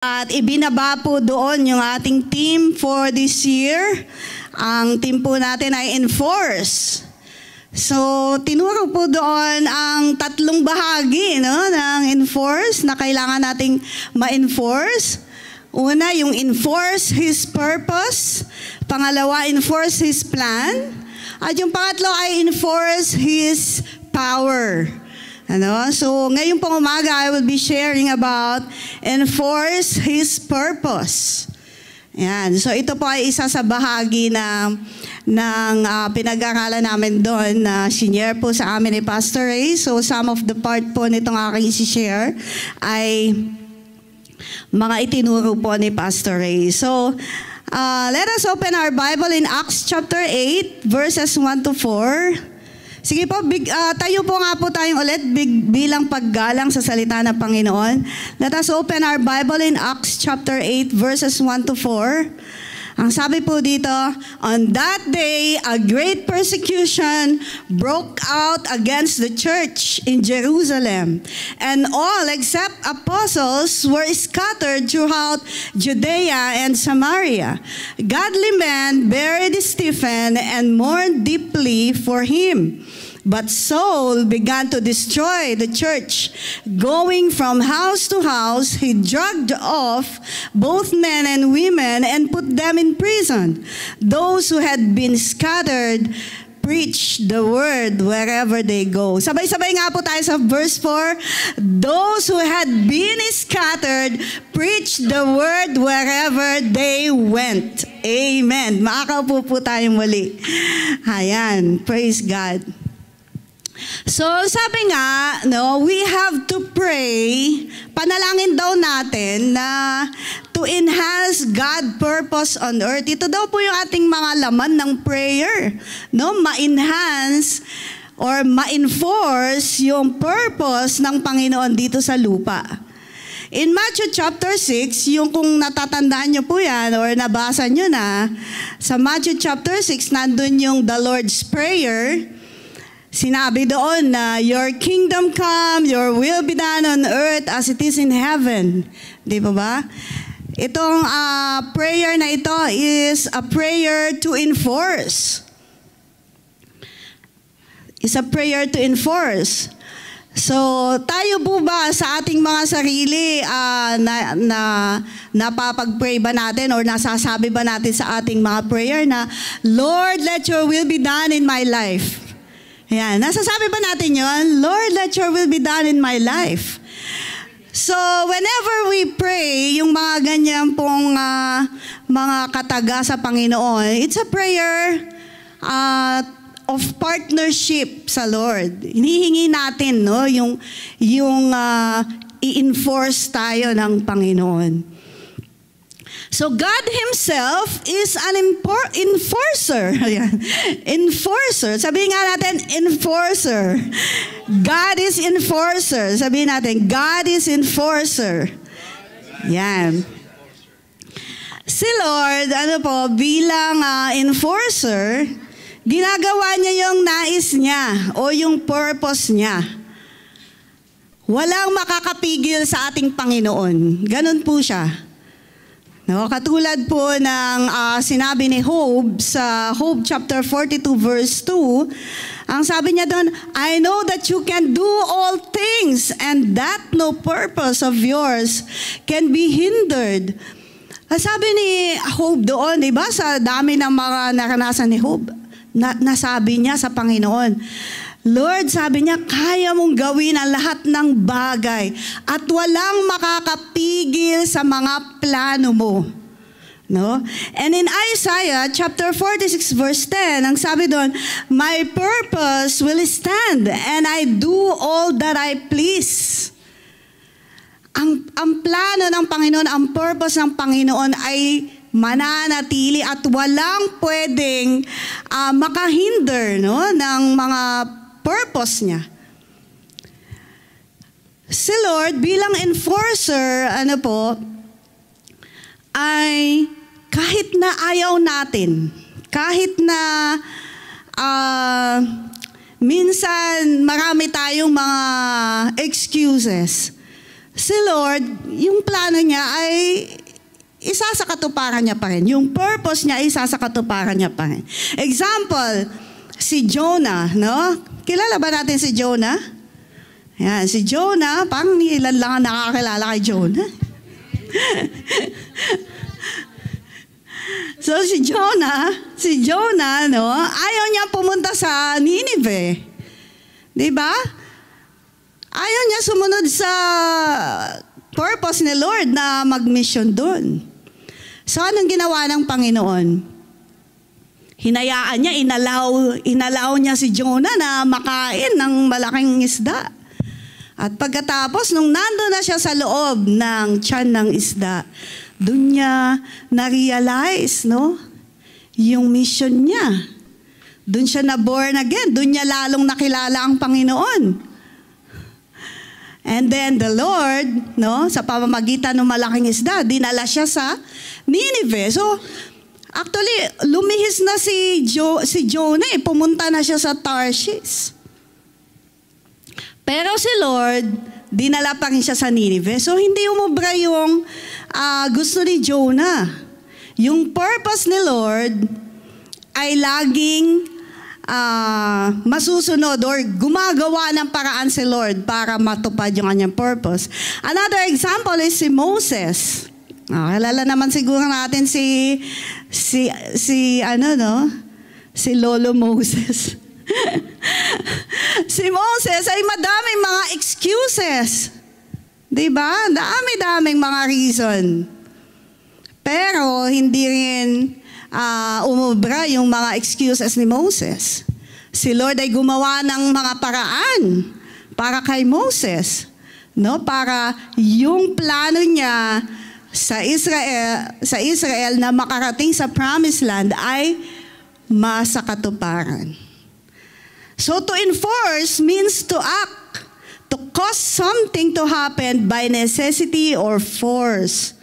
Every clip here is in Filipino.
At ibinaba po doon yung ating team for this year. Ang team po natin ay Enforce. So, tinuro po doon ang tatlong bahagi ng Enforce na kailangan nating ma-enforce. Una, yung enforce His purpose. Pangalawa, enforce His plan. At yung pangatlo ay enforce His power. So, ngayon pong umaga, I will be sharing about enforce His purpose. Yan. So, ito po ay isa sa bahagi ng pinag-aralan namin doon na sinare po sa amin ni Pastor Ray. So, some of the part po nitong aking isi-share ay mga itinuro po ni Pastor Ray. So, let us open our Bible in Acts chapter 8, verses 1 to 4. Sige po, tayo po nga po tayong ulit bilang paggalang sa salita ng Panginoon. Let us open our Bible in Acts chapter 8 verses 1 to 4. Ang sabi po dito, on that day, a great persecution broke out against the church in Jerusalem, and all except apostles were scattered throughout Judea and Samaria. Godly men buried Stephen and mourned deeply for him. But Saul began to destroy the church. Going from house to house, he dragged off both men and women and put them in prison. Those who had been scattered preached the word wherever they go. Sabay-sabay nga po tayo sa verse 4. Those who had been scattered preached the word wherever they went. Amen. Makakaupo po tayong muli. Ayan. Praise God. So, sabi nga, we have to pray, panalangin daw natin na to enhance God's purpose on earth. Ito daw po yung ating mga laman ng prayer. Ma-enhance or ma-enforce yung purpose ng Panginoon dito sa lupa. In Matthew chapter 6, yung kung natatandaan nyo po yan or nabasa nyo na, sa Matthew chapter 6, nandun yung the Lord's Prayer. Sinabi doon na, your kingdom come, your will be done on earth as it is in heaven. Di ba? Itong prayer na ito is a prayer to enforce. It's a prayer to enforce. So, tayo po ba sa ating mga sarili napapag-pray ba natin or nasasabi ba natin sa ating mga prayer na, Lord, let your will be done in my life. Yan. Nasasabi ba natin yon? Lord, let your will be done in my life. So, whenever we pray, yung mga ganyan pong mga kataga sa Panginoon, it's a prayer of partnership sa Lord. Hinihingi natin, yung i-enforce tayo ng Panginoon. So God Himself is an enforcer. Enforcer. Sabihin nga natin, enforcer. God is enforcer. Sabihin natin, God is enforcer. Yan. Si Lord, bilang enforcer, ginagawa niya yung nais niya o yung purpose niya. Walang makakapigil sa ating Panginoon. Ganun po siya. Katulad po ng sinabi ni Job sa Job chapter 42 verse 2, ang sabi niya doon, I know that you can do all things and that no purpose of yours can be hindered. Sabi ni Job doon, di ba, sa dami ng mga naranasan ni Job, nasabi niya sa Panginoon, Lord, sabi niya, kaya mong gawin ang lahat ng bagay at walang makakapigil sa mga plano mo. And in Isaiah chapter 46 verse 10, ang sabi doon, my purpose will stand and I do all that I please. Ang plano ng Panginoon, ang purpose ng Panginoon ay mananatili at walang pwedeng makahinder ng mga purpose niya. Si Lord bilang enforcer, ay kahit na ayaw natin, kahit na minsan marami tayong mga excuses, si Lord, yung plano niya ay isa sa katuparan niya pa rin. Yung purpose niya ay isa sa katuparan niya pa rin. Example, si Jonah, no? Kilala ba natin si Jonah? Yan, si Jonah, parang ilan lang ang nakakilala kay Jonah. So si Jonah, no, ayaw niya pumunta sa Nineveh. 'Di ba? Ayaw niya sumunod sa purpose ni Lord na mag-mission doon. So anong ginawa ng Panginoon? Hinayaan niya, inalaw niya si Jonah na makain ng malaking isda. At pagkatapos, nung nandun na siya sa loob ng tiyan ng isda, doon niya na-realize, no? Yung mission niya. Doon siya na-born again. Doon niya lalong nakilala ang Panginoon. And then the Lord, no, sa pamamagitan ng malaking isda, dinala siya sa Nineveh. So, actually, lumihis na si Jonah, pumunta na siya sa Tarshish. Pero si Lord, dinala pa rin siya sa Nineveh. So, hindi umubra yung gusto ni Jonah. Yung purpose ni Lord ay laging masusunod or gumagawa ng paraan si Lord para matupad yung kanyang purpose. Another example is si Moses. Kilala naman siguro natin si Lolo Moses. Si Moses ay madaming mga excuses. Diba? Dami-daming mga reason. Pero hindi rin umubra yung mga excuses ni Moses. Si Lord ay gumawa ng mga paraan para kay Moses, no? Para yung plano niya sa Israel na makarating sa Promised Land ay masakatuparan. So to enforce means to act, to cause something to happen by necessity or force.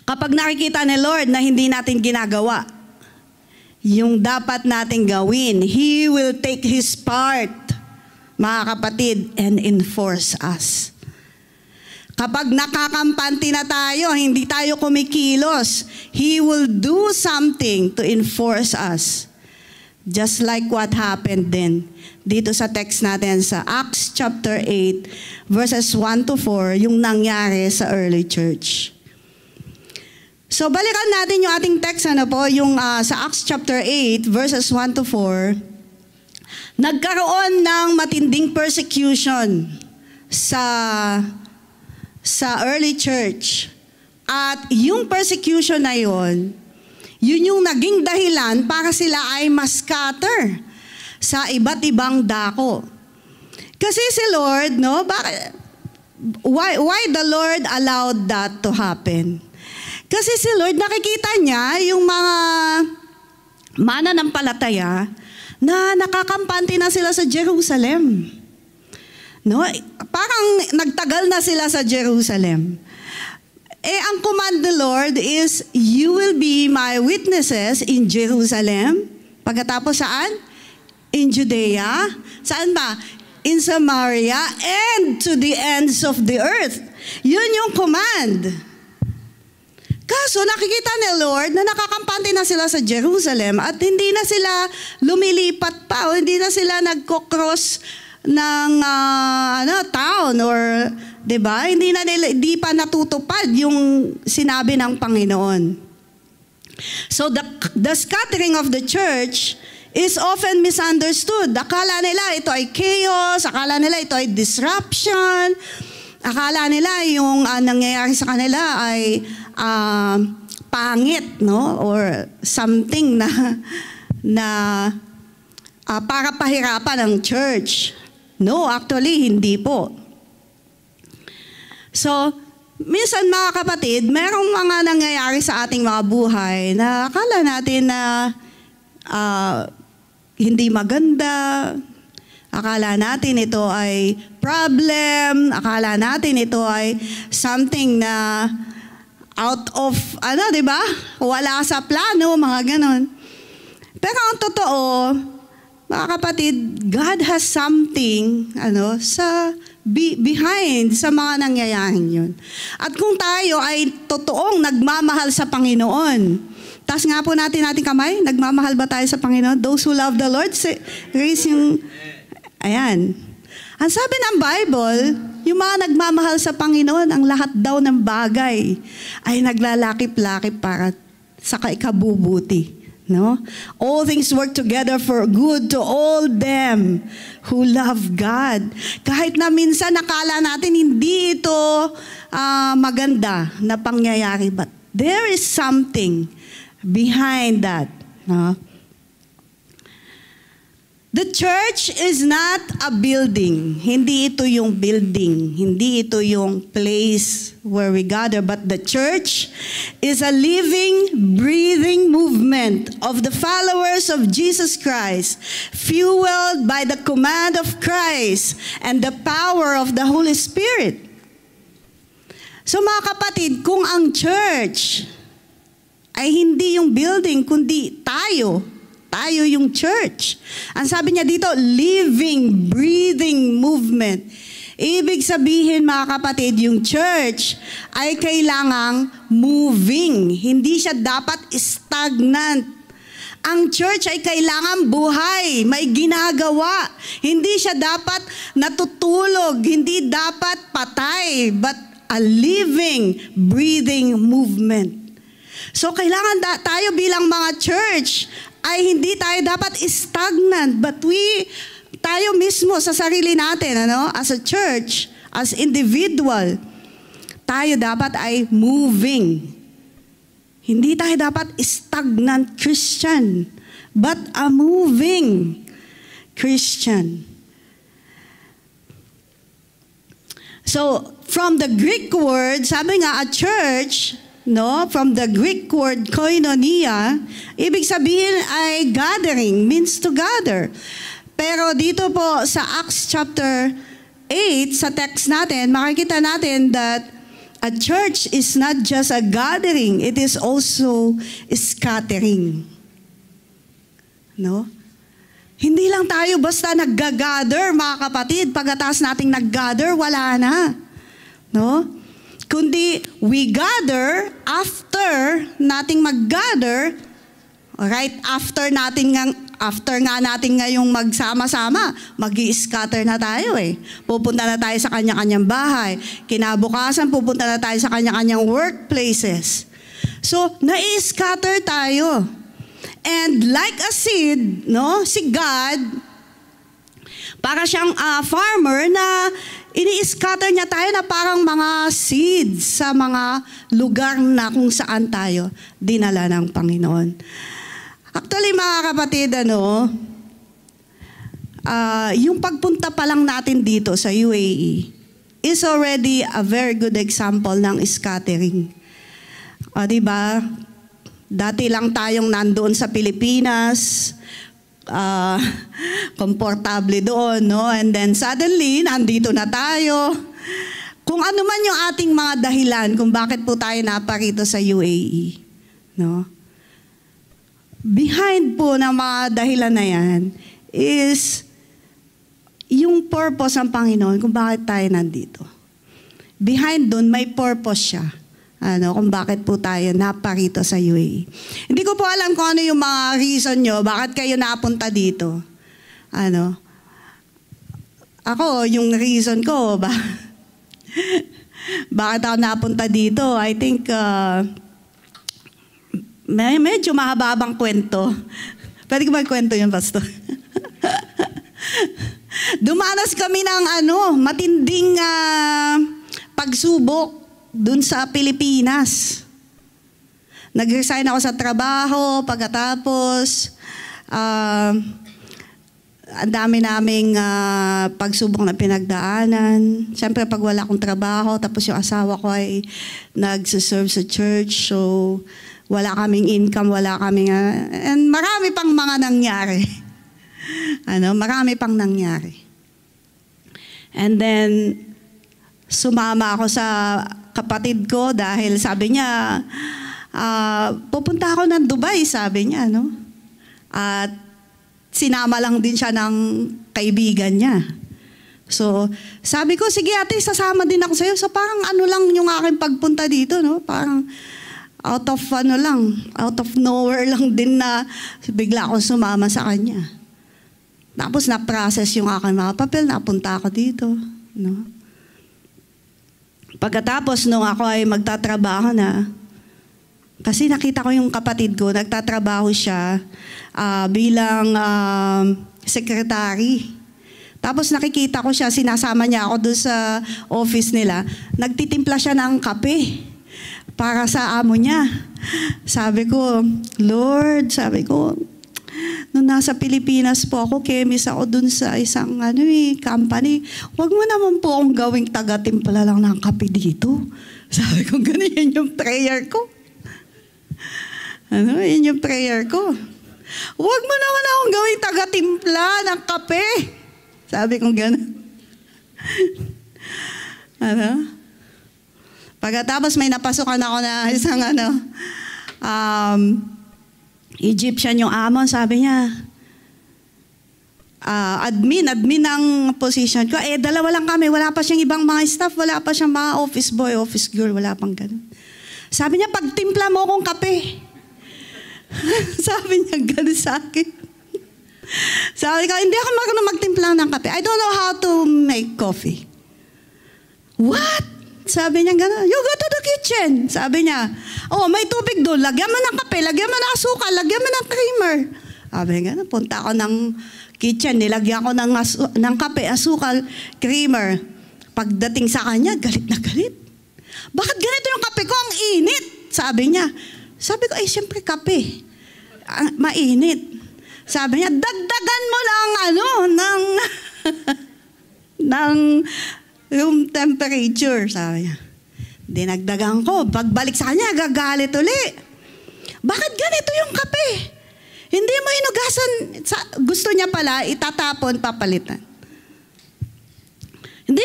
Kapag nakikita ni Lord na hindi natin ginagawa yung dapat natin gawin, He will take His part, mga kapatid, and enforce us. Kapag nakakampanti na tayo, hindi tayo kumikilos, He will do something to enforce us. Just like what happened then dito sa text natin sa Acts chapter 8 verses 1 to 4, yung nangyari sa early church. So balikan natin yung ating text, yung sa Acts chapter 8 verses 1 to 4. Nagkaroon ng matinding persecution sa early church. At yung persecution na yun yung naging dahilan para sila ay ma-scatter sa iba't ibang dako. Kasi si Lord, no, why the Lord allowed that to happen? Kasi si Lord, nakikita niya yung mga mananampalataya na nakakampante na sila sa Jerusalem. No? Parang nagtagal na sila sa Jerusalem. Ang command ng Lord is, you will be my witnesses in Jerusalem. Pagkatapos saan? In Judea. Saan ba? In Samaria and to the ends of the earth. Yun yung command. Kaso nakikita ni Lord na nakakampante na sila sa Jerusalem at hindi na sila lumilipat pa o hindi na sila nagko-cross ng town or 'di ba? Hindi pa natutupad yung sinabi ng Panginoon. So the scattering of the church is often misunderstood. Akala nila ito ay chaos, akala nila ito ay disruption. Akala nila yung nangyayari sa kanila ay pangit, no? Or something na para pahirapan ang church. No, actually, hindi po. So, minsan mga kapatid, merong mga nangyayari sa ating mga buhay na akala natin na hindi maganda. Akala natin ito ay problem. Akala natin ito ay something na out of, di ba? Wala sa plano, mga ganon. Pero ang totoo, mga kapatid, God has something behind sa mga nangyayaring yun. At kung tayo ay totoong nagmamahal sa Panginoon, taas nga po natin kamay, nagmamahal ba tayo sa Panginoon? Those who love the Lord, raise yung, ayan. Ang sabi ng Bible, yung mga nagmamahal sa Panginoon, ang lahat daw ng bagay ay naglalakip-lakip para sa ikabubuti. No? All things work together for good to all them who love God. Kahit na minsan nakala natin hindi ito maganda na pangyayari, but there is something behind that. No? The church is not a building. Hindi ito yung building. Hindi ito yung place where we gather. But the church is a living, breathing movement of the followers of Jesus Christ, fueled by the command of Christ and the power of the Holy Spirit. So mga kapatid, kung ang church ay hindi yung building, kundi tayo yung church. Ang sabi niya dito, living, breathing movement. Ibig sabihin mga kapatid, yung church ay kailangang moving. Hindi siya dapat stagnant. Ang church ay kailangan buhay, may ginagawa. Hindi siya dapat natutulog, hindi dapat patay, but a living, breathing movement. So kailangan tayo bilang mga church ay hindi tayo dapat stagnant, but tayo mismo sa sarili natin, as a church, as individual, tayo dapat ay moving. Hindi tayo dapat stagnant Christian, but a moving Christian. So, from the Greek word, sabi nga, a church, from the Greek word koinonia, ibig sabihin ay gathering, means to gather. Pero dito po sa Acts chapter 8, sa text natin, makikita natin that a church is not just a gathering, it is also scattering. Hindi lang tayo basta nag-gather, mga kapatid. Pagkatapos nating nag-gather, wala na. Kundi we gather after nating mag-gather, right? After nga natin ngayong magsama-sama, mag-i-scatter na tayo eh. Pupunta na tayo sa kanya-kanyang bahay. Kinabukasan, pupunta na tayo sa kanya-kanyang workplaces. So, nai-scatter tayo. And like a seed, si God, para siyang farmer na ini-scatter niya tayo na parang mga seeds sa mga lugar na kung saan tayo dinala ng Panginoon. Actually, mga kapatid, yung pagpunta pa lang natin dito sa UAE is already a very good example ng scattering. Diba? Dati lang tayong nandoon sa Pilipinas, komportable doon, and then suddenly, nandito na tayo. Kung ano man yung ating mga dahilan kung bakit po tayo naparito sa UAE, behind po ng mga dahilan na yan is yung purpose ng Panginoon kung bakit tayo nandito. Behind doon, may purpose siya. Kung bakit po tayo naparito sa UAE. Hindi ko po alam kung ano yung mga reason nyo, bakit kayo napunta dito. Ako, yung reason ko, bakit ako napunta dito, I think, medyo mahababang kwento. Pwede ko magkwento yun, Pastor? Dumanas kami ng matinding pagsubok dun sa Pilipinas. Nag-resign ako sa trabaho, pagkatapos, ang dami naming pagsubok na pinagdaanan. Siyempre, pag wala akong trabaho, tapos yung asawa ko ay nag-serve sa church, so wala kaming income, wala kaming... and marami pang mga nangyari. Marami pang nangyari. And then, sumama ako sa kapatid ko dahil sabi niya, pupunta ako ng Dubai, sabi niya, At sinama lang din siya ng kaibigan niya. So, sabi ko, sige ate, sasama din ako sa'yo. So, parang ano lang yung aking pagpunta dito, no? Parang out of nowhere lang din na bigla akong sumama sa kanya. Tapos na-process yung aking mga papel, napunta ako dito, no? Pagkatapos nung ako ay magtatrabaho na, kasi nakita ko yung kapatid ko, nagtatrabaho siya bilang secretary. Tapos nakikita ko siya, sinasama niya ako doon sa office nila. Nagtitimpla siya ng kape para sa amo niya. Sabi ko, Lord, sabi ko, nung nasa Pilipinas po ako, chemist ako doon sa isang company. Huwag mo naman po akong gawing taga-timpla lang ng kape dito. Sabi ko, ganyan yung prayer ko. Yun yung prayer ko. Huwag mo naman akong gawing taga-timpla ng kape. Sabi kong gano'n. Pagkatapos may napasukan ako na isang Egyptian yung amo, sabi niya, admin ang position ko. Dalawa lang kami, wala pa siyang ibang mga staff, wala pa siyang mga office boy, office girl, wala pang gano'n. Sabi niya, pagtimpla mo akong kape. Sabi niya gano'n sa akin. Sabi ko, hindi ako marunong magtimpla ng kape. I don't know how to make coffee. What? Sabi niya gano'n, you go to the kitchen. Sabi niya, may tubig doon. Lagyan mo ng kape, lagyan mo ng asukal, lagyan mo ng creamer. Sabi niya gano'n, punta ako ng kitchen, nilagyan ko ng kape, asukal, creamer. Pagdating sa kanya, galit na galit. Bakit ganito yung kape ko? Ang init. Sabi niya. Sabi ko, siyempre kape. Mainit. Sabi niya, dagdagan mo lang ng room temperature. Sabi niya. Dinagdagan ko. Pagbalik sa kanya, gagalit uli. Bakit ganito yung kape? Hindi mo hinugasan. Gusto niya pala, itatapon, papalitan. Hindi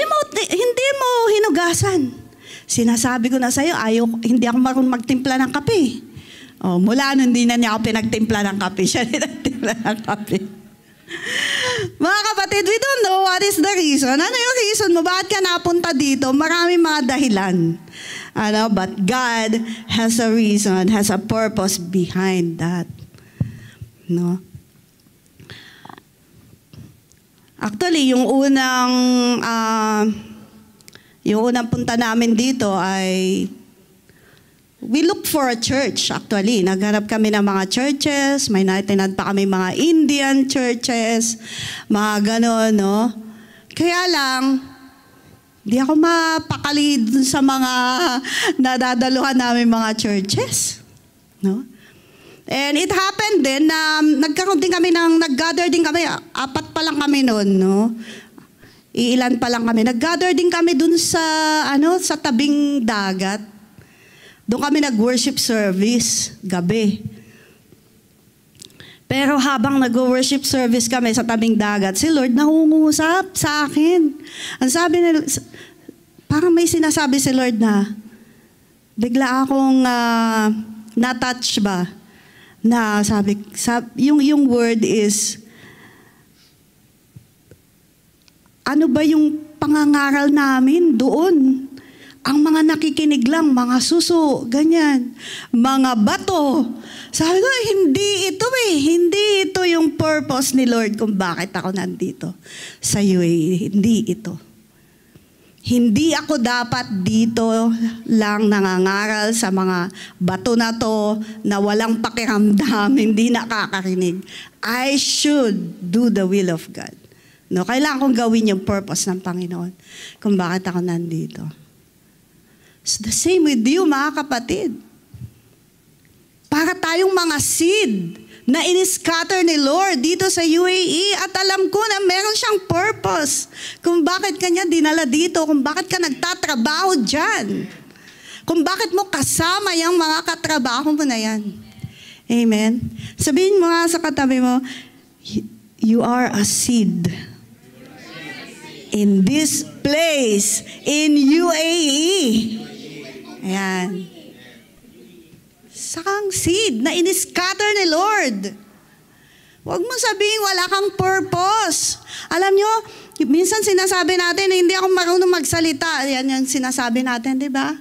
mo hinugasan. Sinasabi ko na sa'yo, hindi ako marunong magtimpla ng kape. Mula nun, hindi na niya ako pinagtimpla ng kape. Siya pinagtimpla ng kape. Mga kapatid, we don't know what is the reason. Ano yung reason mo? Bakit ka napunta dito? Marami mga dahilan. But God has a reason, has a purpose behind that. No? Actually, yung unang punta namin dito ay we look for a church, actually. Naghanap kami ng mga churches, may natinad pa kami mga Indian churches, mga ganon, no? Kaya lang, di ako mapakali dun sa mga nadadaluhan namin mga churches, no? And it happened din na nag-gather din kami, 4 pa lang kami noon, no? Iilan pa lang kami. Nag-gather din kami dun sa tabing dagat. Doon kami nag-worship service, gabi. Pero habang nag-worship service kami sa tabing dagat, si Lord nangungusap sa akin. Ang sabi nila, parang may sinasabi si Lord na, bigla akong na-touch ba? Na yung word is, ano ba yung pangangaral namin doon? Ang mga nakikinig lang, mga suso, ganyan. Mga bato. Sabi ko, hindi ito yung purpose ni Lord kung bakit ako nandito sa UAE. Hindi ito. Hindi ako dapat dito lang nangangaral sa mga bato na to na walang pakiramdam, hindi nakakarinig. I should do the will of God. No, kailangan kong gawin yung purpose ng Panginoon kung bakit ako nandito. It's the same with you, mga kapatid. Para tayong mga seed na in-scatter ni Lord dito sa UAE at alam ko na meron siyang purpose kung bakit kanya dinala dito, kung bakit ka nagtatrabaho dyan, kung bakit mo kasama yung mga katrabaho mo na yan. Amen? Sabihin mo nga sa katabi mo, you are a seed in this place, in UAE. Ayan. Sakang seed na in-scatter ni Lord Huwag mo sabihin wala kang purpose. Alam nyo, minsan sinasabi natin, hindi ako marunong magsalita. Yan yung sinasabi natin, di ba?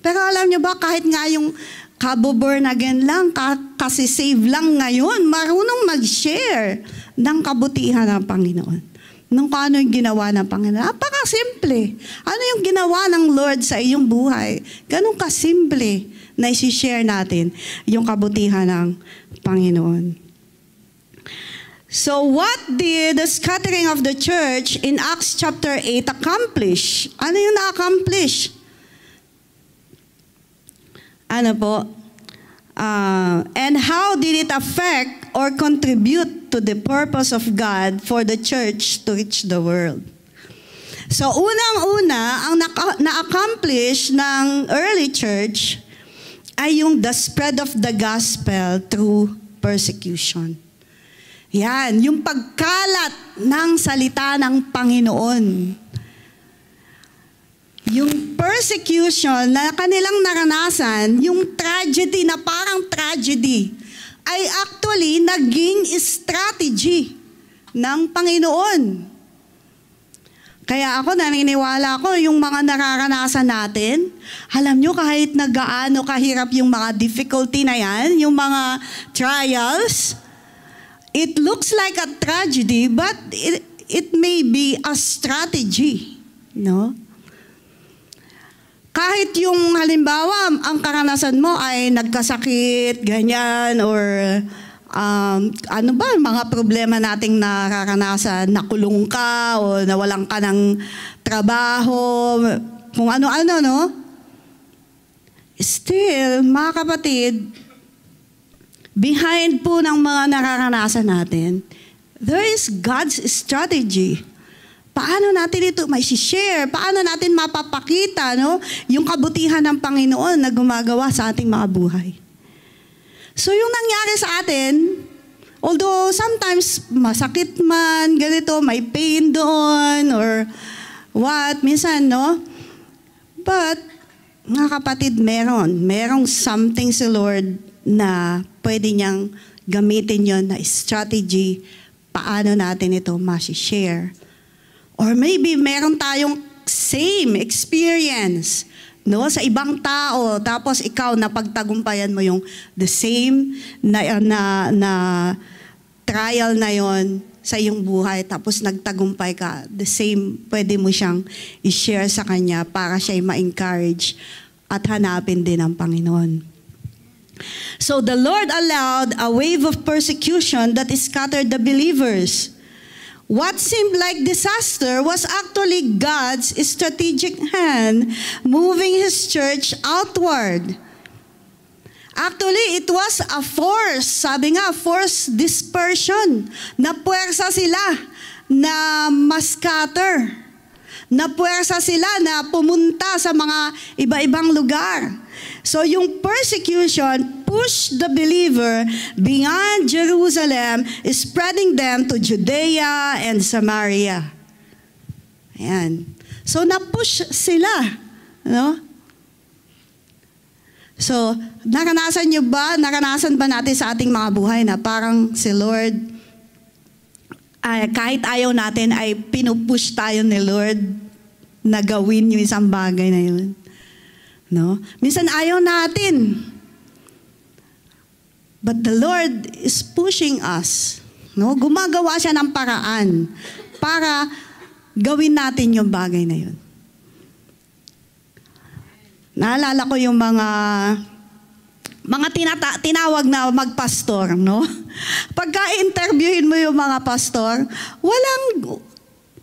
Pero alam nyo ba, kahit nga yung kabo-born again lang, kasi save lang ngayon, marunong mag-share ng kabutihan ng Panginoon. Nung ano yung ginawa ng Panginoon. Napaka-simple. Ano yung ginawa ng Lord sa iyong buhay? Ganun ka-simple na isi-share natin yung kabutihan ng Panginoon. So what did the scattering of the church in Acts chapter 8 accomplish? Ano yung na-accomplish? Ano po? And how did it affect or contribute to the purpose of God for the church to reach the world? So unang-una, ang na-accomplish ng early church ay yung the spread of the gospel through persecution. Yan, yung pagkalat ng salita ng Panginoon. Yung persecution na kanilang naranasan, yung tragedy na parang tragedy, ay actually naging strategy ng Panginoon. Kaya ako naniniwala ko yung mga nararanasan natin, alam nyo kahit na gaano kahirap yung mga difficulty na yan, yung mga trials, it looks like a tragedy, but it may be a strategy, no? Kahit yung halimbawa, ang karanasan mo ay nagkasakit, ganyan, or ano ba, mga problema nating nararanasan, nakulong ka, o nawalan ka ng trabaho, kung ano-ano, no? Still, mga kapatid, behind po ng mga nararanasan natin, there is God's strategy. Paano natin ito may share? Paano natin mapapakita, no, yung kabutihan ng Panginoon na gumagawa sa ating mga buhay? So yung nangyari sa atin, although sometimes masakit man, ganito, may pain doon, or what, minsan, no? But, mga kapatid, merong something si Lord na pwede niyang gamitin yon na strategy, paano natin ito ma-share. Or maybe meron tayong same experience, no, sa ibang tao, tapos ikaw napagtagumpayan mo yung the same na trial na yon sa iyong buhay, tapos nagtagumpay ka, the same, pwede mo siyang i-share sa kanya para siya ma-encourage at hanapin din ang Panginoon. So the Lord allowed a wave of persecution that scattered the believers. What seemed like disaster was actually God's strategic hand moving His church outward. Actually, it was a force, sabi nga, force dispersion, na puwersa sila na ma-scatter, na puwersa sila na pumunta sa mga iba-ibang lugar. So yung persecution pushed the believer beyond Jerusalem, spreading them to Judea and Samaria. Ayan. So na-push sila, no? So, naranasan ba natin sa ating mga buhay na parang si Lord, kahit ayaw natin ay pinupush tayo ni Lord na gawin yung isang bagay na yun? No? Minsan ayaw natin. But the Lord is pushing us. No? Gumagawa siya ng paraan para gawin natin yung bagay na yun. Naalala ko yung mga tinawag na magpastor, no? Pagka-interviewin mo yung mga pastor,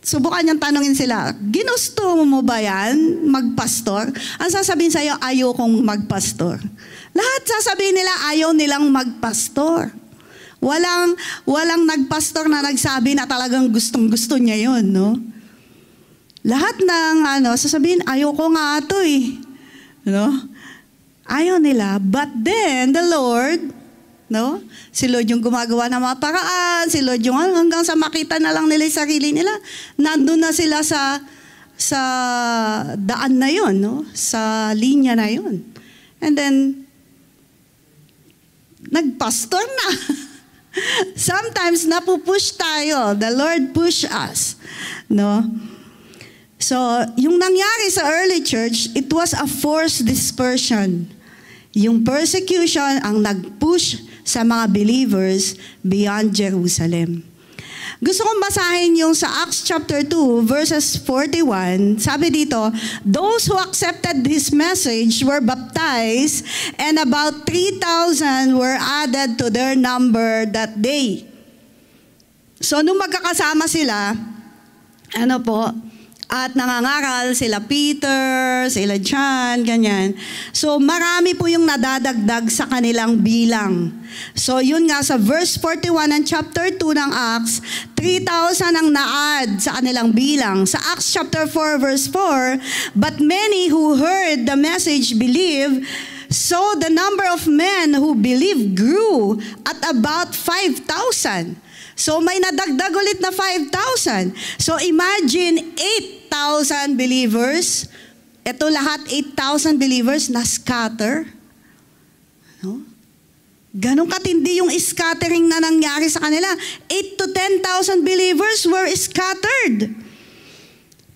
subukan niyang tanongin sila, ginusto mo ba yan, magpastor? Ang sasabihin sa'yo, ayokong magpastor. Lahat sasabihin nila, ayaw nilang magpastor. Walang nagpastor na nagsabi na talagang gustong-gusto niya yun, no? Lahat ng sasabihin, ayoko nga ito eh. No? Ayaw nila. But then, the Lord, no? Si Lord yung gumagawa ng mga paraan, si Lord yung hanggang sa makita na lang nila yung sarili nila, nandun na sila sa daan na yun, no? Sa linya na yun. And then, nagpastor na. Sometimes napupush tayo. The Lord push us. No? So, yung nangyari sa early church, it was a forced dispersion. Yung persecution ang nag-push sa mga believers beyond Jerusalem. Gusto kong basahin yung sa Acts chapter 2, verses 41. Sabi dito, those who accepted his message were baptized, and about 3,000 were added to their number that day. So, nung magkakasama sila, at nangangaral sila Peter, sila John, ganyan. So marami po yung nadadagdag sa kanilang bilang. So yun nga sa verse 41 ng chapter 2 ng Acts, 3,000 ang na-add sa kanilang bilang. Sa Acts chapter 4 verse 4, but many who heard the message believed, so the number of men who believed grew at about 5,000. So may nadagdag ulit na 5,000. So imagine 8,000 believers. Ito lahat 8,000 believers na scatter. No? Ganong katindi yung scattering na nangyari sa kanila. 8 to 10,000 believers were scattered.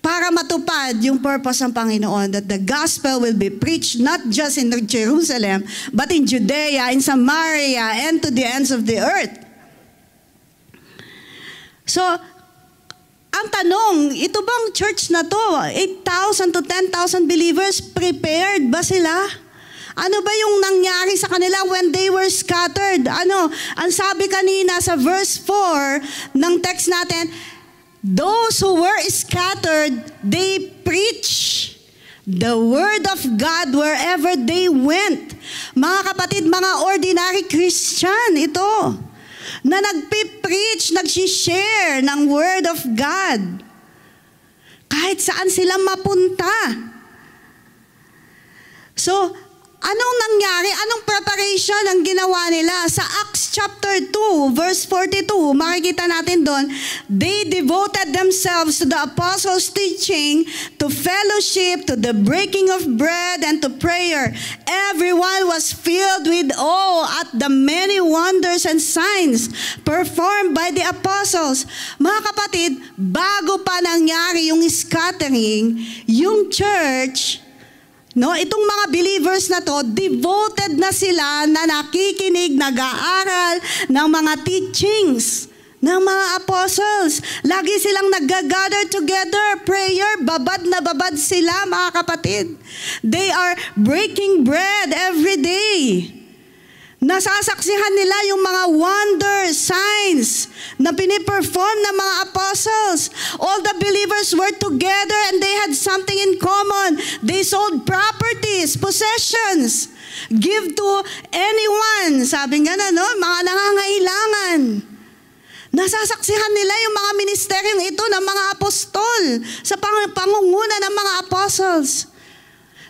Para matupad yung purpose ng Panginoon that the gospel will be preached not just in Jerusalem, but in Judea, in Samaria, and to the ends of the earth. So, ang tanong, ito bang church na to, 8,000 to 10,000 believers, prepared ba sila? Ano ba yung nangyari sa kanila when they were scattered? Ang sabi kanina sa verse 4 ng text natin, those who were scattered, they preach the word of God wherever they went. Mga kapatid, mga ordinary Christian, ito. Na nagpipreach, nagsishare ng Word of God. Kahit saan sila mapunta. So, anong nangyari? Anong preparation ang ginawa nila? Sa Acts chapter 2, verse 42, makikita natin doon, they devoted themselves to the apostles' teaching, to fellowship, to the breaking of bread, and to prayer. Everyone was filled with awe at the many wonders and signs performed by the apostles. Mga kapatid, bago pa nangyari yung scattering, yung church, itong mga believers na to, devoted na sila na nakikinig, nag-aaral ng mga teachings ng mga apostles. Lagi silang nag-gather together, prayer, babad na babad sila, mga kapatid. They are breaking bread every day. Nasasaksihan nila yung mga wonders, signs na piniperform ng mga apostles. All the believers were together and they had something in common. They sold properties, possessions, give to anyone. Sabi nga mga nangangailangan. Nasasaksihan nila yung mga ministeryong ito ng mga apostol sa pangunguna ng mga apostles.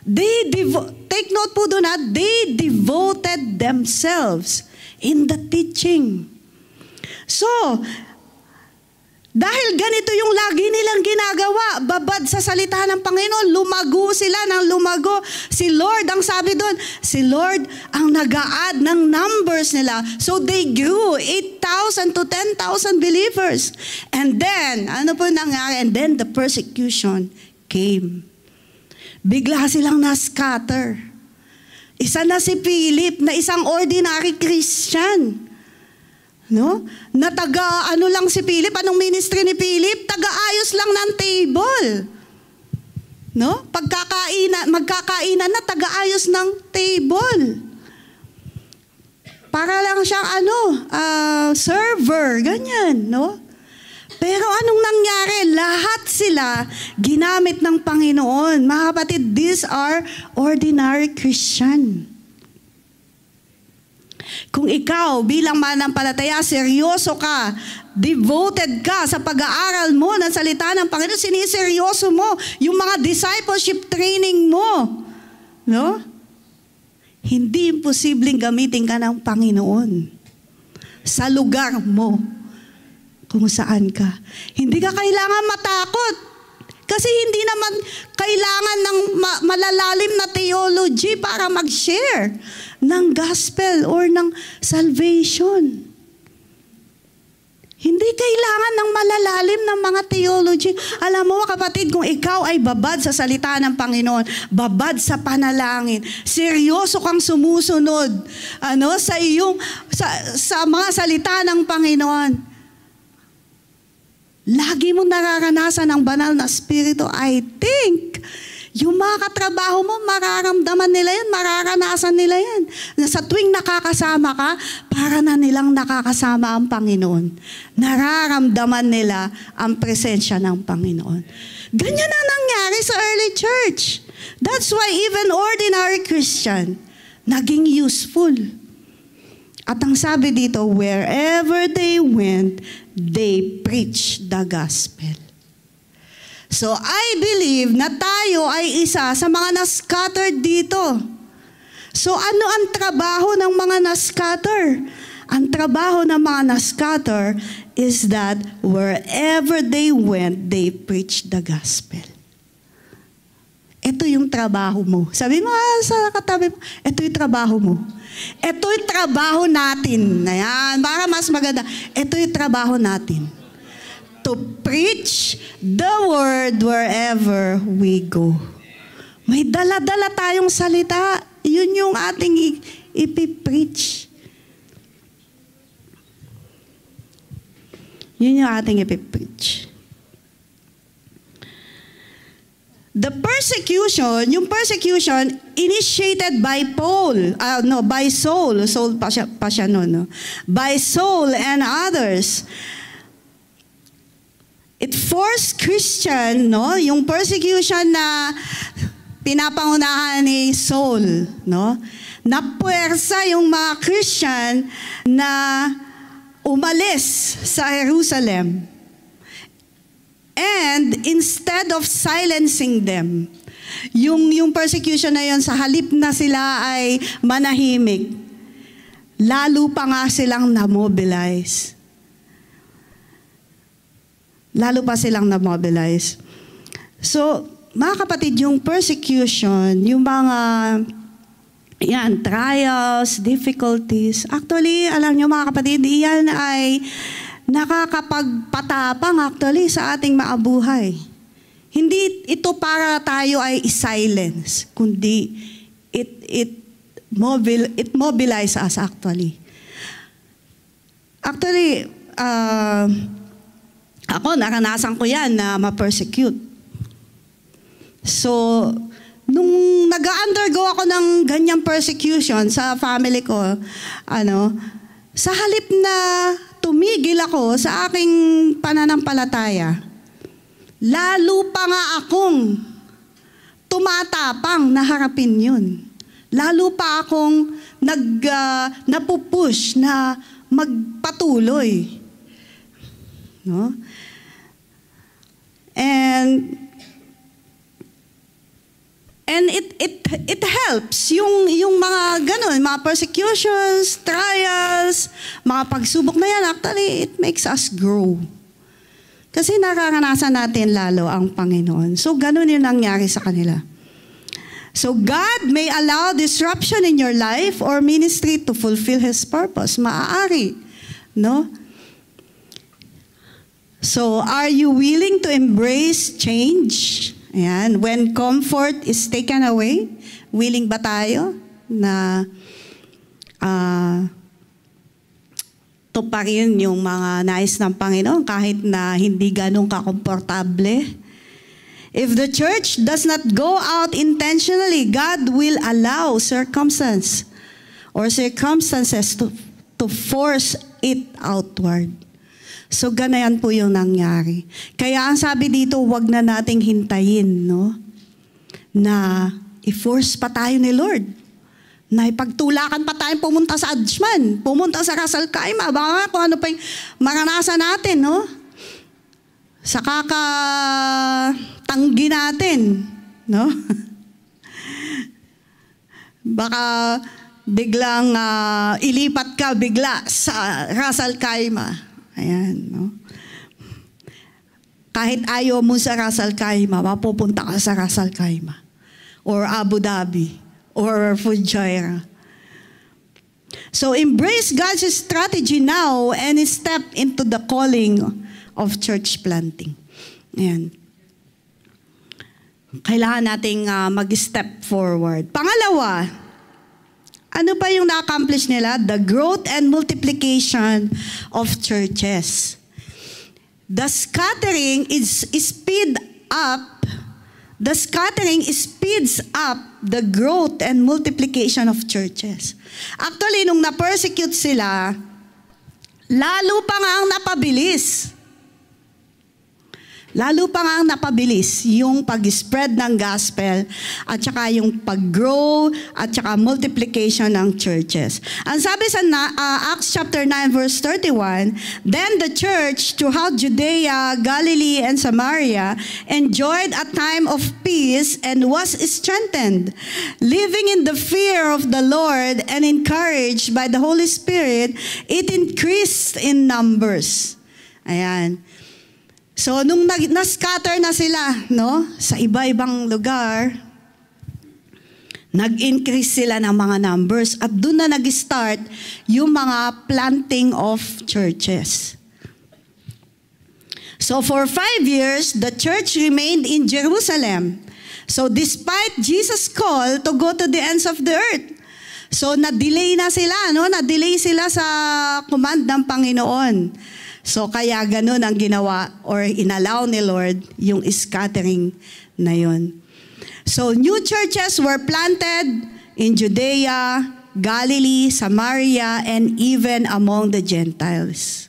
Take note po doon they devoted themselves in the teaching. So, dahil ganito yung lagi nilang ginagawa, babad sa salita ng Panginoon, lumago sila ng lumago. Si Lord, ang sabi doon, si Lord ang nag-a-add ng numbers nila. So they grew 8,000 to 10,000 believers. And then, ano po nangyari? And then the persecution came. Bigla silang na-scatter. Isa na si Philip na isang ordinary Christian. Na lang si Philip. Anong ministry ni Philip? Taga-ayos lang ng table. Magkakainan na taga-ayos ng table. Para lang siyang server, ganyan, Pero anong nangyari? Lahat sila ginamit ng Panginoon. Mga kapatid, these are ordinary Christian. Kung ikaw bilang manampalataya, seryoso ka, devoted ka sa pag-aaral mo ng salita ng Panginoon, siniseryoso mo yung mga discipleship training mo. Hindi imposibleng gamitin ka ng Panginoon sa lugar mo. Kung saan ka. Hindi ka kailangan matakot. Kasi hindi naman kailangan ng malalalim na theology para mag-share ng gospel or ng salvation. Hindi kailangan ng malalalim ng mga theology. Alam mo kapatid, kung ikaw ay babad sa salita ng Panginoon, babad sa panalangin, seryoso kang sumusunod sa mga salita ng Panginoon, lagi mo nararanasan ang banal na Espiritu. I think yung mga katrabaho mo, mararamdaman nila yan, mararanasan nila yan. Sa tuwing nakakasama ka, para na nilang nakakasama ang Panginoon. Nararamdaman nila ang presensya ng Panginoon. Ganyan ang nangyari sa early church. That's why even ordinary Christian, naging useful. At ang sabi dito, wherever they went, they preached the gospel. So, I believe na tayo ay isa sa mga na-scattered dito. So, ano ang trabaho ng mga na-scatter? Ang trabaho ng mga na-scatter is that wherever they went, they preached the gospel. Ito yung trabaho mo. Sabi mo sa katabi mo, ito yung trabaho mo. Ito yung trabaho natin. Ayan, para mas maganda. Ito yung trabaho natin. To preach the word wherever we go. May dala-dala tayong salita. Yun yung ating ipipreach. Yun yung ating ipipreach. The persecution, yung persecution initiated by by Saul. Saul pa siya noon, no? By Saul and others. It forced Christian, no? Yung persecution na pinapangunahan ni Saul, no? Napuwersa yung mga Christian na umalis sa Jerusalem. And instead of silencing them, yung persecution na yun, sa halip na sila ay manahimik, lalo pa nga silang na-mobilize. Lalo pa silang na-mobilize. So, mga kapatid, yung persecution, yung mga trials, difficulties, actually, alam nyo mga kapatid, iyan ay nakakapagpatapang actually sa ating maabuhay. Hindi ito para tayo ay i-silence, kundi it mobilize us actually. Actually, ako, naranasan ko yan na ma-persecute. So, nung nag-undergo ako ng ganyang persecution sa family ko, sa halip na tumigil ako sa aking pananampalataya, lalo pa nga akong tumatapang na harapin yun. Lalo pa akong napupush na magpatuloy. No? And it helps yung mga ganun, mga persecutions, trials, mga pagsubok na yan, actually it makes us grow. Kasi nararanasan natin lalo ang Panginoon. So ganun yung nangyari sa kanila. So God may allow disruption in your life or ministry to fulfill His purpose. Maaari, no? So are you willing to embrace change? Ayan, when comfort is taken away, willing ba tayo na tuparin yung mga nais ng Panginoon kahit na hindi ganun kakomportable? If the church does not go out intentionally, God will allow circumstances to force it outward. So, ganayan po yung nangyari. Kaya ang sabi dito, wag na nating hintayin, no? Na i-force pa tayo ni Lord. Na ipagtulakan pa tayo pumunta sa Adjman, pumunta sa Ras Al Khaimah, baka kung ano pa yung maranasan natin, no? Sa kakatanggi natin, no? Baka biglang ilipat ka bigla sa Ras Al Khaimah. Ayan, no? Kahit ayaw mo sa Ras Al Khaimah, mapupunta ka sa Ras Al Khaimah or Abu Dhabi or Fujairah. So embrace God's strategy now and step into the calling of church planting. Ayan. Kailangan nating mag-step forward. Pangalawa, ano pa yung na-accomplish nila? The growth and multiplication of churches. The scattering speeds up the growth and multiplication of churches. Actually, nung na-persecute sila, lalo pa nga ang napabilis. Lalo pa nga napabilis yung pag-spread ng gospel at saka yung pag-grow at saka multiplication ng churches. Ang sabi sa Acts chapter 9 verse 31, then the church throughout Judea, Galilee, and Samaria enjoyed a time of peace and was strengthened, living in the fear of the Lord and encouraged by the Holy Spirit, it increased in numbers. Ayan. So, nung na-scatter na sila, no, sa iba-ibang lugar, nag-increase sila ng mga numbers at doon na nag-start yung mga planting of churches. So, for 5 years, the church remained in Jerusalem. So, despite Jesus' call to go to the ends of the earth, so, na-delay na sila, no? Na-delay sila sa command ng Panginoon. So, kaya ganun ang ginawa or inallow ni Lord yung scattering na yun. So, new churches were planted in Judea, Galilee, Samaria, and even among the Gentiles.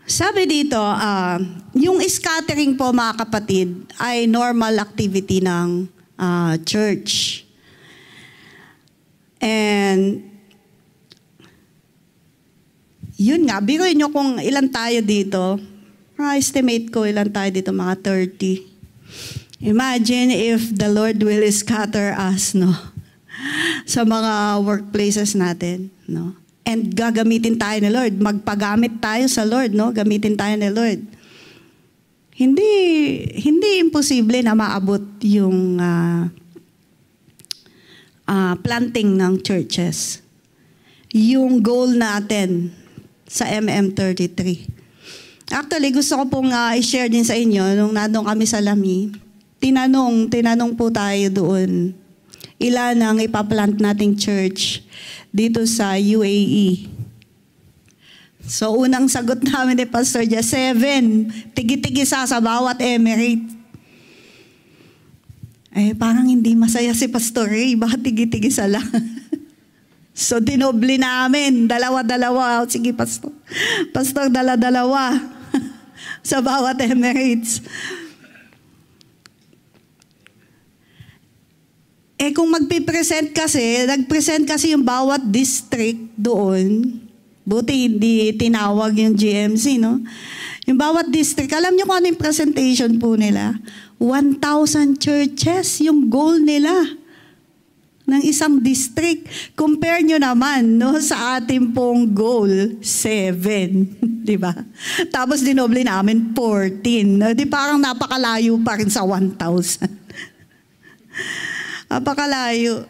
Sabi dito, yung scattering po mga kapatid ay normal activity ng church. And yun nga, biruin nyo kung ilan tayo dito. Estimate ko ilan tayo dito, mga 30. Imagine if the Lord will scatter us, no? Sa mga workplaces natin, no? And gagamitin tayo ni Lord. Magpagamit tayo sa Lord, no? Gamitin tayo ni Lord. Hindi imposible na maabot yung planting ng churches. Yung goal natin sa MM33. Actually, gusto ko pong i-share din sa inyo, nung nandun kami sa Lami, tinanong po tayo doon, ilan ang ipaplant nating church dito sa UAE. So, unang sagot namin ni Pastor Dia, 7. Tigi-tigi sa bawat emirate. Parang hindi masaya si Pastor Ray, bakit tigi-tigi sa lang? So, dinobli namin. Dalawa-dalawa. Sige, Pastor. Pastor, dala-dalawa. Sa bawat emirates. Kung magpipresent kasi, nag-present kasi yung bawat district doon. Buti hindi tinawag yung GMC, no? Yung bawat district, alam niyo kung ano yung presentation po nila? 1,000 churches yung goal nila ng isang district. Compare nyo naman, no, sa ating pong goal, 7. Di ba? Tapos dinoble namin 14. Di parang napakalayo pa rin sa 1,000. Napakalayo.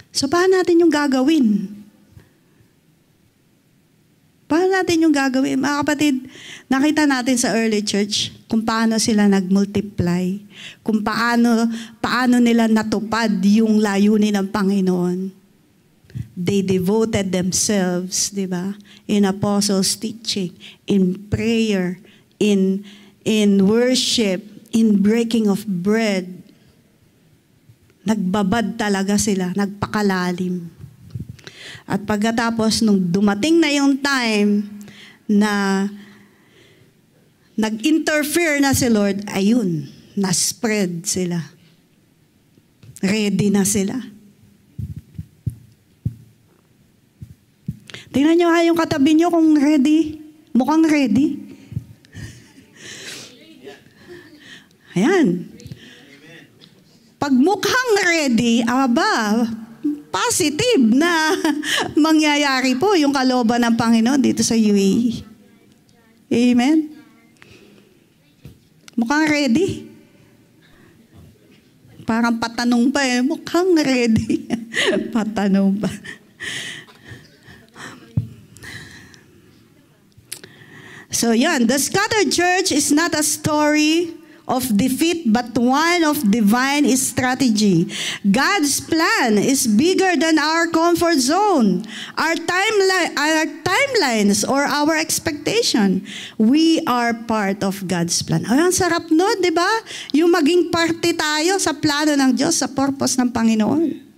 So, paano natin yung gagawin? Paano natin yung gagawin? Mga kapatid, nakita natin sa early church kung paano sila nag-multiply, kung paano nila natupad yung layunin ng Panginoon. They devoted themselves, di ba? In apostles' teaching, in prayer, in worship, in breaking of bread. Nagbabad talaga sila, nagpakalalim. At pagkatapos, nung dumating na yung time na nag-interfere na si Lord, ayun, na-spread sila. Ready na sila. Tingnan nyo yung katabi nyo kung ready. Mukhang ready. Ayan. Pag mukhang ready, positive na mangyayari po yung kalooban ng Panginoon dito sa UAE. Amen? Mukhang ready. Parang patanong pa eh. Mukhang ready. Patanong pa. So yan, the scattered church is not a story of defeat but one of divine strategy. God's plan is bigger than our comfort zone, our timelines, or our expectation. We are part of God's plan. Ay, ang sarap nun, di ba? Yung maging parte tayo sa plano ng Diyos, sa purpose ng Panginoon.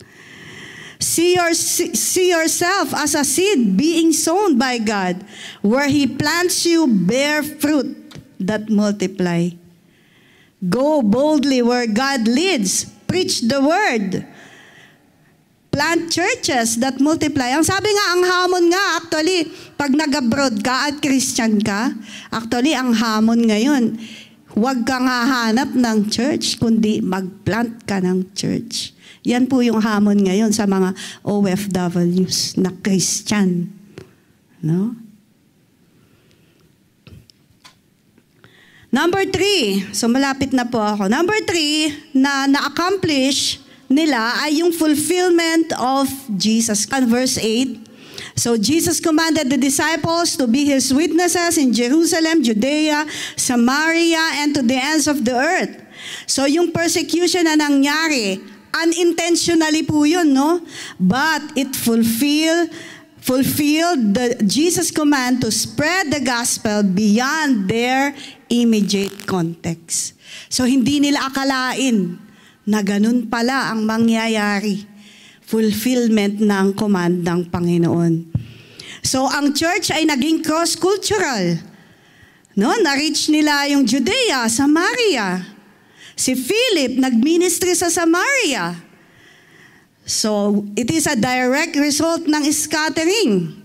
See yourself as a seed being sown by God, where He plants you bear fruit that multiply. Go boldly where God leads. Preach the word. Plant churches that multiply. Ang sabi nga, ang hamon nga, actually, pag nag-abroad ka at Christian ka, actually, ang hamon ngayon, huwag kang hahanap ng church, kundi mag-plant ka ng church. Yan po yung hamon ngayon sa mga OFWs na Christian. No? Number 3, so malapit na po ako. Number 3 na na-accomplish nila ay yung fulfillment of Jesus. Verse 8, so Jesus commanded the disciples to be His witnesses in Jerusalem, Judea, Samaria, and to the ends of the earth. So yung persecution na nangyari, unintentionally po yun, no? But it fulfilled the Jesus' command to spread the gospel beyond their immediate context. So hindi nila akalain na ganun pala ang mangyayari. Fulfillment ng command ng Panginoon. So ang church ay naging cross-cultural. No? Na-reach nila yung Judea, Samaria. Si Philip nag-ministry sa Samaria. So it is a direct result ng scattering.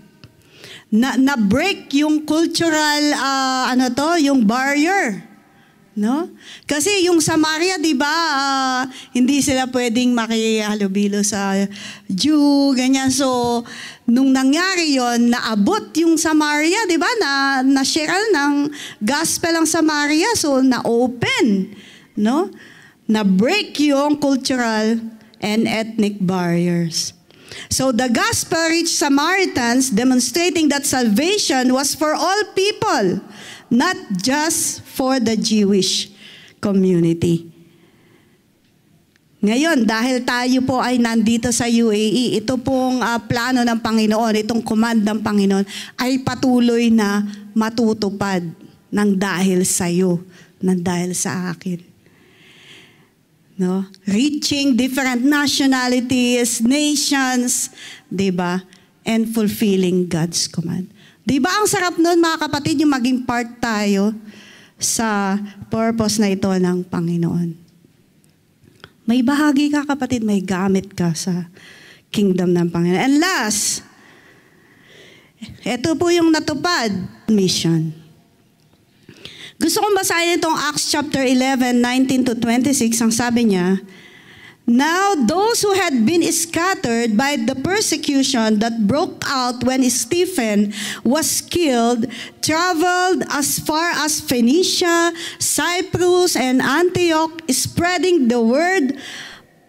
Na-break yung cultural, yung barrier. No? Kasi yung Samaria, di ba, hindi sila pwedeng makihalubilo sa Jew, ganyan. So, nung nangyari yon, naabot yung Samaria, di ba, na-share ng gospel ang Samaria. So, na-open, no? Na-break yung cultural and ethnic barriers. So the gospel reached Samaritans, demonstrating that salvation was for all people, not just for the Jewish community. Ngayon, dahil tayo po ay nandito sa UAE, ito pong plano ng Panginoon, itong command ng Panginoon, ay patuloy na matutupad ng dahil sa iyo, ng dahil sa akin. No? Reaching different nationalities, nations, diba? And fulfilling God's command. Diba ang sarap nun, mga kapatid, yung maging part tayo sa purpose na ito ng Panginoon. May bahagi ka, kapatid, may gamit ka sa kingdom ng Panginoon. And last, ito po yung natupad, mission. Gusto kong basahin itong Acts chapter 11, 19 to 26. Ang sabi niya, now those who had been scattered by the persecution that broke out when Stephen was killed traveled as far as Phoenicia, Cyprus, and Antioch, spreading the word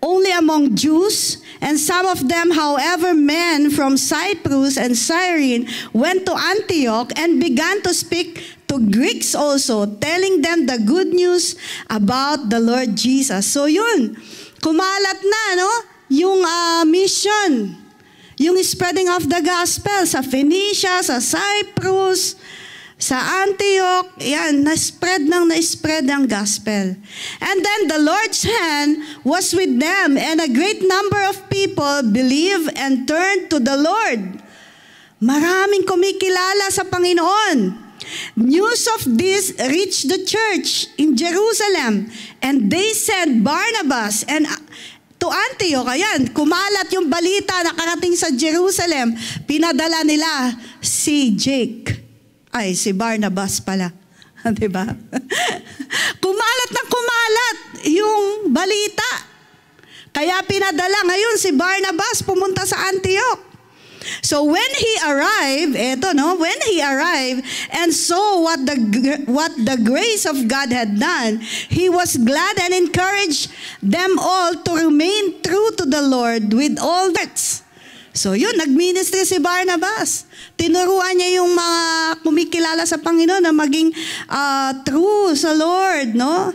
only among Jews. And some of them, however, men from Cyprus and Cyrene, went to Antioch and began to speak to Greeks also, telling them the good news about the Lord Jesus. So yun, kumalat na, no? Yung mission, yung spreading of the gospel sa Phoenicia, sa Cyprus, sa Antioch, yan, na-spread ang gospel. And then the Lord's hand was with them, and a great number of people believed and turned to the Lord. Maraming kumikilala sa Panginoon. News of this reached the church in Jerusalem, and they sent Barnabas and to Antioch. Ayan, kumalat yung balita na karating sa Jerusalem. Pinadala nila si si Barnabas pala. Diba? Kumalat na kumalat yung balita. Kaya pinadala ngayon si Barnabas pumunta sa Antioch. So when he arrived, when he arrived and saw what the grace of God had done, he was glad and encouraged them all to remain true to the Lord with all hearts. So yun, nag-ministry si Barnabas. Tinuruan niya yung mga kumikilala sa Panginoon na maging true sa Lord, no?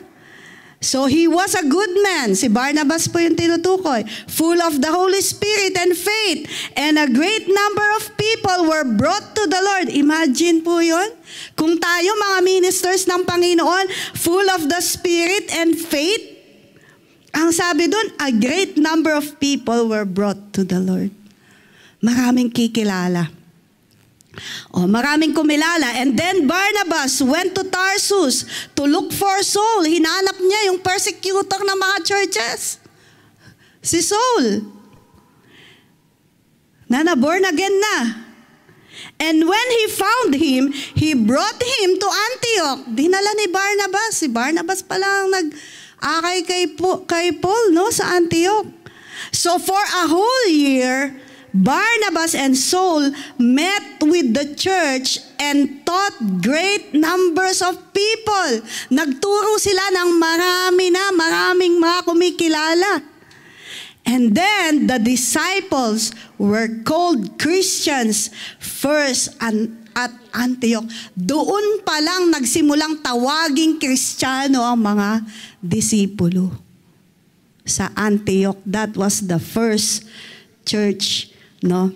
So he was a good man. Si Barnabas po yung tinutukoy. Full of the Holy Spirit and faith. And a great number of people were brought to the Lord. Imagine po yun. Kung tayo mga ministers ng Panginoon, full of the Spirit and faith, ang sabi doon, a great number of people were brought to the Lord. Maraming kikilala. Maraming kumilala. And then Barnabas went to Tarsus to look for Saul. Hinanap niya yung persecutor ng mga churches. Si Saul. Na born again na. And when he found him, he brought him to Antioch. Dinala ni Barnabas. Si Barnabas pala ang nag-akay kay Paul, no, sa Antioch. So for a whole year, Barnabas and Saul met with the church and taught great numbers of people. Nagturo sila ng maraming mga kumikilala. And then the disciples were called Christians first at Antioch. Doon pa lang nagsimulang tawaging Kristiyano ang mga disipulo. Sa Antioch, that was the first church, no,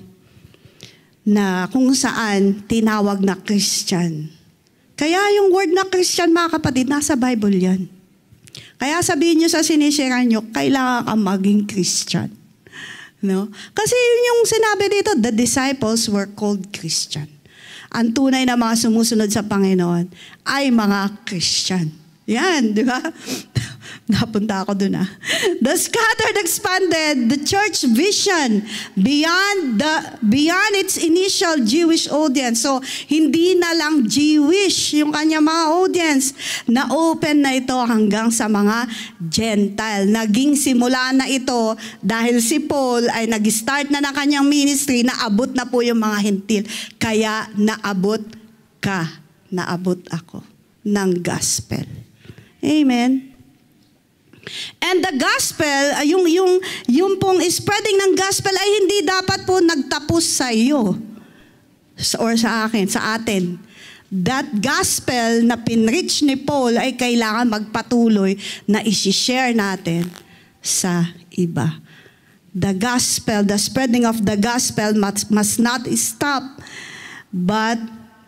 na kung saan tinawag na Christian. Kaya yung word na Christian, mga kapatid, nasa Bible yan. Kaya sabihin nyo sa sinishare nyo, kailangan kang maging Christian. No? Kasi yun yung sinabi dito, the disciples were called Christian. Ang tunay na mga sumusunod sa Panginoon ay mga Christian. Yan, di ba? Napunta ako dun . The scattered expanded the church vision beyond its initial Jewish audience. So, hindi na lang Jewish yung kanya mga audience. Na-open na ito hanggang sa mga Gentile. Naging simula na ito dahil si Paul ay nag-start na ng kanyang ministry, naabot na po yung mga Hentil. Kaya naabot ka, naabot ako ng gospel. Amen. And the gospel, yung pong spreading ng gospel ay hindi dapat po nagtapos sa iyo or sa atin. That gospel na pinreach ni Paul ay kailangan magpatuloy na isi-share natin sa iba. The gospel, the spreading of the gospel must not stop, but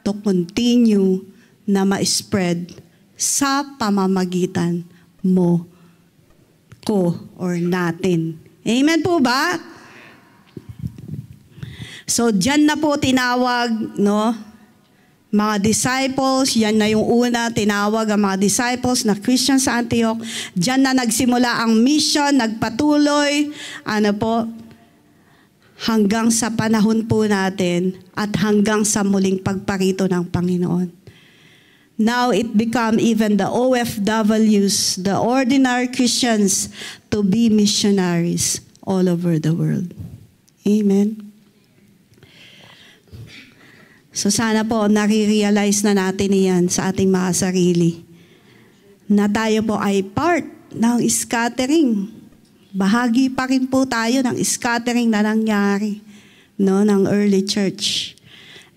to continue na ma-spread sa pamamagitan mo, ko, or natin. Amen po ba? So, dyan na po tinawag, no, mga disciples, yan na yung una, tinawag ang mga disciples na Christian sa Antioch. Dyan na nagsimula ang mission, nagpatuloy, hanggang sa panahon po natin at hanggang sa muling pagparito ng Panginoon. Now it become even the OFWs, the ordinary Christians, to be missionaries all over the world. Amen. So sana po nare-realize na natin iyan sa ating mga sarili. Na tayo po ay part ng scattering. Bahagi pa rin po tayo ng scattering na nangyari, no, ng early church.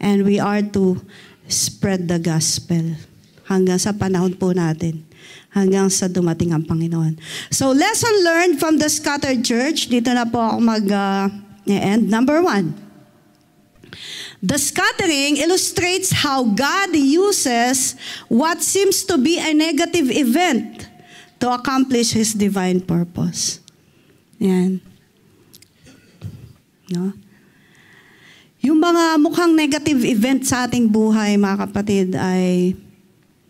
And we are to spread the gospel hanggang sa panahon po natin, hanggang sa dumating ang Panginoon. So, lesson learned from the scattered church. Dito na po ako mag-end. Number 1. The scattering illustrates how God uses what seems to be a negative event to accomplish His divine purpose. Yan. No? Yung mga mukhang negative event sa ating buhay, mga kapatid, ay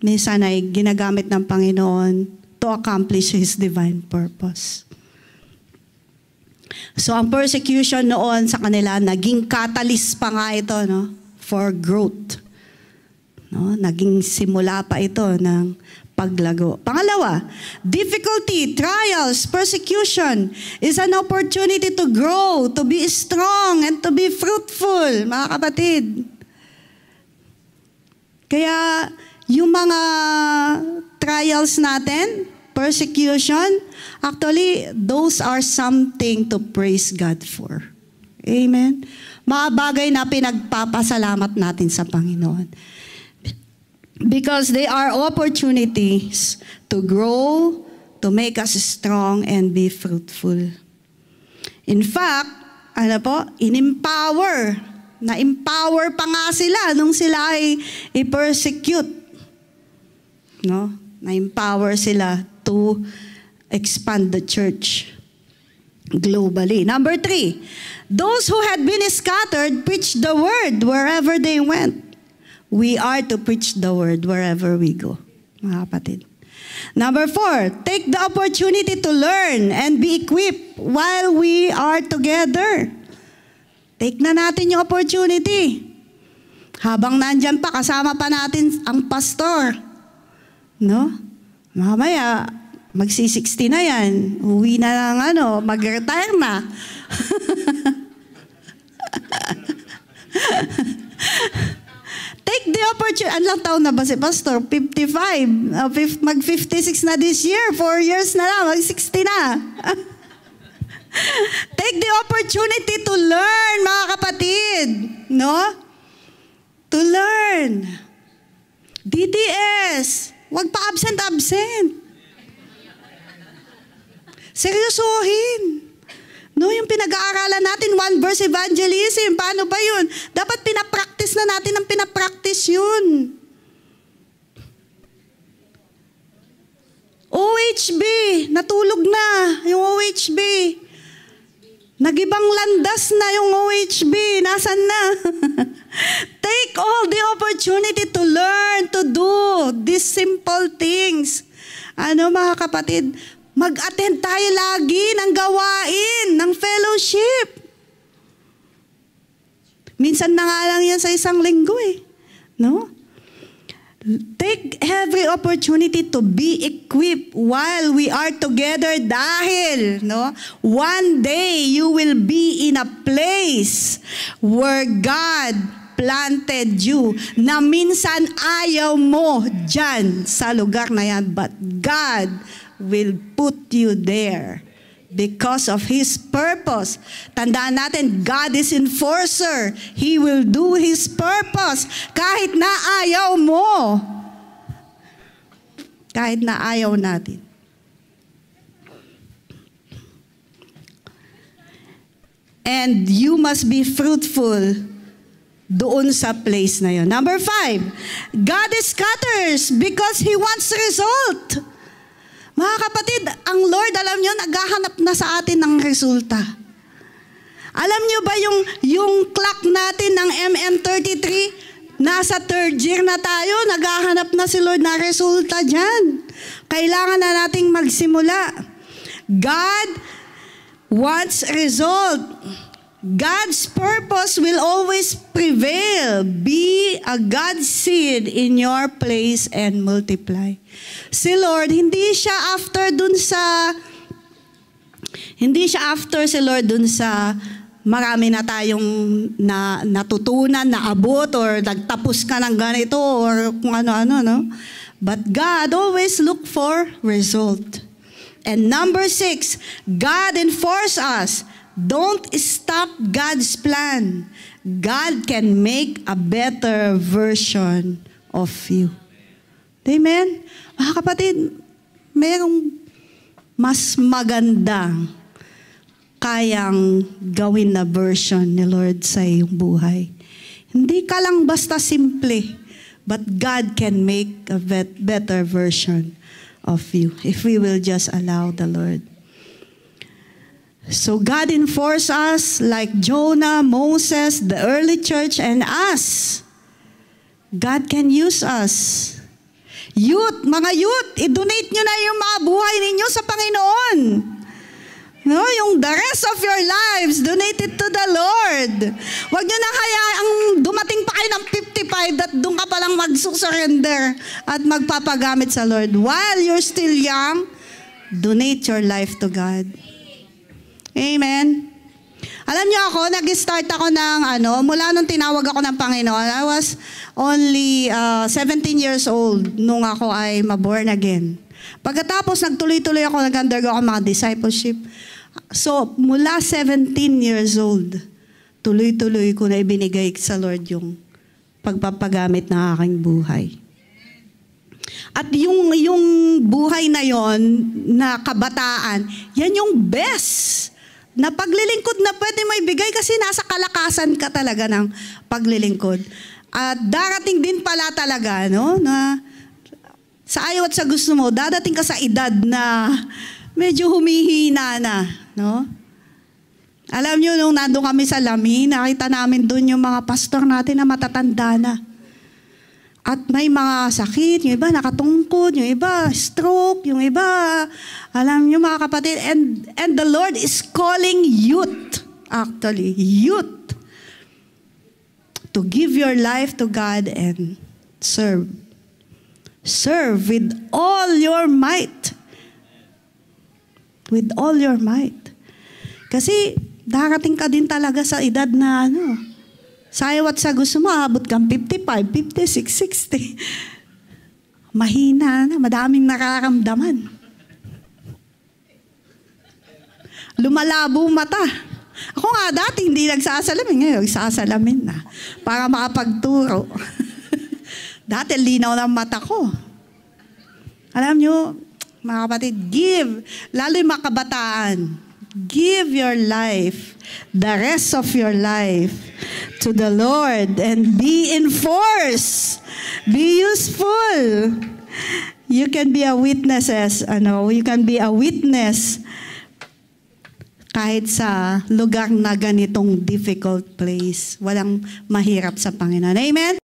minsan ay ginagamit ng Panginoon to accomplish His divine purpose. So, ang persecution noon sa kanila, naging catalyst pa nga ito, no, for growth. No? Naging simula pa ito ng paglago. Pangalawa, difficulty, trials, persecution is an opportunity to grow, to be strong, and to be fruitful, mga kapatid. Kaya yung mga trials natin, persecution, actually, those are something to praise God for. Amen? Mga bagay na pinagpapasalamat natin sa Panginoon. Because they are opportunities to grow, to make us strong, and be fruitful. In fact, in-empower. Na-empower pa nga sila nung sila ay i-persecute. No? Na-empower sila to expand the church globally. Number 3, those who had been scattered preached the word wherever they went. We are to preach the word wherever we go, mga kapatid. Number 4, take the opportunity to learn and be equipped while we are together. Take na natin yung opportunity. Habang nandyan pa, kasama pa natin ang pastor. No? Mamaya, magsi-60 na yan. Uwi na lang, mag-retire na. Take the opportunity. Anong taon na ba si pastor? 55. Mag-56 na this year. 4 years na lang. Mag-60 na. Take the opportunity to learn, mga kapatid. No? To learn. DDS. Huwag pa absent. Seryosohin. No, yung pinag-aaralan natin, one verse evangelism, paano ba yun? Dapat pinapractice na natin ang pinapractice yun. OHB, natulog na yung OHB. Nagibang landas na yung OHB, nasan na? Take all the opportunity to learn, to do these simple things. Mga kapatid, mag-attend tayo lagi ng gawain, ng fellowship. Minsan na nga lang yan sa isang linggo no? Take every opportunity to be equipped while we are together dahil, no? One day you will be in a place where God planted you na minsan ayaw mo dyan sa lugar na yan, but God will put you there because of His purpose. Tandaan natin, God is enforcer. He will do His purpose kahit na ayaw mo. Kahit na ayaw natin. And you must be fruitful doon sa place na yun. Number 5, God scatters because He wants result. Mga kapatid, ang Lord, alam nyo, naghahanap na sa atin ng resulta. Alam nyo ba yung clock natin ng MM33, nasa 3rd year na tayo, naghahanap na si Lord na resulta dyan. Kailangan na nating magsimula. God wants result. God's purpose will always prevail. Be a God's seed in your place and multiply. Si Lord, hindi siya after si Lord dun sa marami na tayong natutunan, naabot, or nagtapos ka ng ganito, or kung ano-ano, no? But God always look for result. And number 6, God enforce us. Don't stop God's plan. God can make a better version of you. Amen? Mga kapatid, mayroong mas magandang kayang gawin na version ni Lord sa iyong buhay. Hindi ka lang basta simple, but God can make a better version of you if we will just allow the Lord. So God enforced us like Jonah, Moses, the early church, and us. God can use us. Youth, mga youth, i-donate nyo na yung mga buhay ninyo sa Panginoon. No, yung the rest of your lives, donate it to the Lord. Huwag nyo na hayaang dumating pa kayo ng 55 at doon ka palang magsusurrender at magpapagamit sa Lord. While you're still young, donate your life to God. Amen. Alam niyo ako, nag-start ako ng mula nung tinawag ako ng Panginoon, I was only 17 years old nung ako ay ma-born again. Pagkatapos, nagtuloy-tuloy ako, nag-undergo ako mga discipleship. So, mula 17 years old, tuloy-tuloy ko na ibinigay sa Lord yung pagpapagamit ng aking buhay. At yung buhay na yon na kabataan, yan yung best na paglilingkod na pwede may bigay kasi nasa kalakasan ka talaga ng paglilingkod. At darating din pala talaga, no, na sa ayaw at sa gusto mo, dadating ka sa edad na medyo humihina na, no? Alam nyo, nung nandun kami sa Lami, nakita namin dun yung mga pastor natin na matatanda na. At may mga sakit, yung iba nakatungkod, yung iba stroke, yung iba, alam nyo mga kapatid, and the Lord is calling youth, actually, youth, to give your life to God and serve. Serve with all your might. With all your might. Kasi darating ka din talaga sa edad na sayaw at sa gusto mo, abot kang 55, 56, 60. Mahina na, madaming nararamdaman. Lumalabo mata. Ako nga dati hindi nagsasalamin, ngayon nagsasalamin na para makapagturo. Dati linaw ng mata ko. Alam nyo, mga kapatid, give, lalo yung mga kabataan, give your life, the rest of your life, to the Lord and be in force. Be useful. You can be a witness you can be a witness kahit sa lugar na ganitong difficult place. Walang mahirap sa Panginoon. Amen?